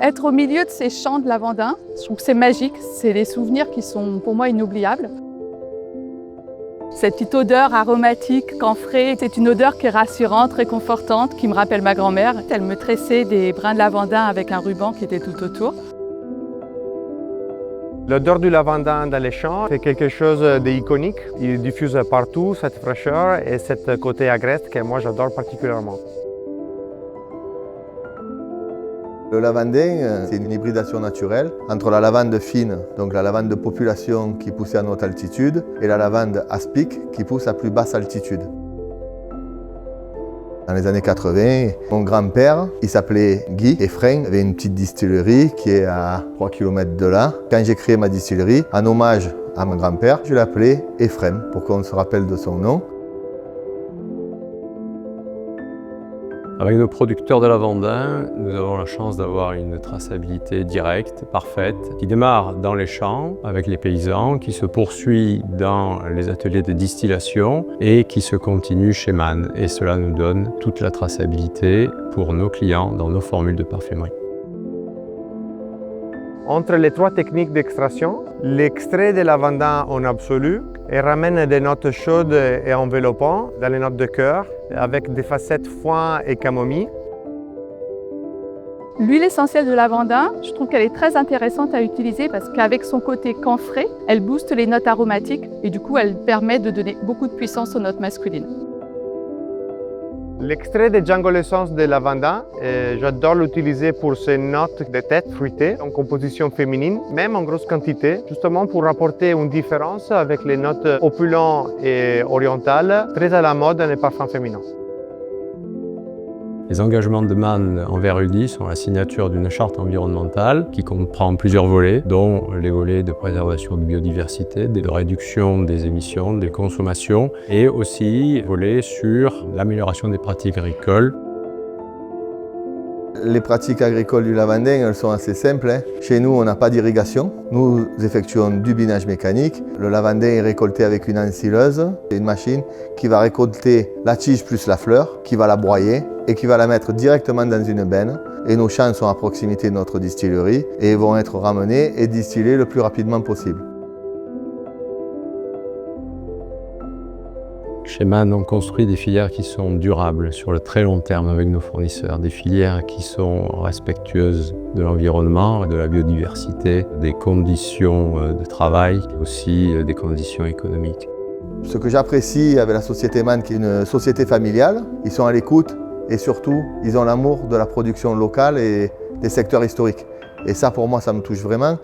Être au milieu de ces champs de lavandin, je trouve que c'est magique, c'est des souvenirs qui sont pour moi inoubliables. Cette petite odeur aromatique, camphrée, c'est une odeur qui est rassurante, réconfortante, qui me rappelle ma grand-mère. Elle me tressait des brins de lavandin avec un ruban qui était tout autour. L'odeur du lavandin dans les champs, c'est quelque chose d'iconique. Il diffuse partout cette fraîcheur et ce côté agreste que moi j'adore particulièrement. Le lavandin, c'est une hybridation naturelle entre la lavande fine, donc la lavande de population qui poussait à haute altitude, et la lavande aspic qui pousse à plus basse altitude. Dans les années 80, mon grand-père, il s'appelait Guy Effrain, avait une petite distillerie qui est à 3 km de là. Quand j'ai créé ma distillerie, en hommage à mon grand-père, je l'appelais Ephraim pour qu'on se rappelle de son nom. Avec nos producteurs de lavandin, nous avons la chance d'avoir une traçabilité directe, parfaite, qui démarre dans les champs avec les paysans, qui se poursuit dans les ateliers de distillation et qui se continue chez Mann. Et cela nous donne toute la traçabilité pour nos clients dans nos formules de parfumerie. Entre les trois techniques d'extraction, l'extrait de lavandin en absolu ramène des notes chaudes et enveloppantes dans les notes de cœur avec des facettes foin et camomille. L'huile essentielle de lavandin, je trouve qu'elle est très intéressante à utiliser parce qu'avec son côté camphré, elle booste les notes aromatiques et du coup elle permet de donner beaucoup de puissance aux notes masculines. L'extrait de Django l'essence de lavandin, j'adore l'utiliser pour ses notes de tête fruitées en composition féminine, même en grosse quantité, justement pour apporter une différence avec les notes opulentes et orientales, très à la mode dans les parfums féminins. Les engagements de Mann envers UDI sont la signature d'une charte environnementale qui comprend plusieurs volets, dont les volets de préservation de biodiversité, de réduction des émissions, des consommations, et aussi volets sur l'amélioration des pratiques agricoles. Les pratiques agricoles du lavandin, elles sont assez simples. Chez nous, on n'a pas d'irrigation. Nous effectuons du binage mécanique. Le lavandin est récolté avec une ensileuse. C'est une machine qui va récolter la tige plus la fleur, qui va la broyer et qui va la mettre directement dans une benne. Et nos champs sont à proximité de notre distillerie et vont être ramenés et distillés le plus rapidement possible. Chez Mann, on construit des filières qui sont durables sur le très long terme avec nos fournisseurs, des filières qui sont respectueuses de l'environnement, de la biodiversité, des conditions de travail, aussi des conditions économiques. Ce que j'apprécie avec la société Mann, qui est une société familiale, ils sont à l'écoute et surtout, ils ont l'amour de la production locale et des secteurs historiques. Et ça, pour moi, ça me touche vraiment.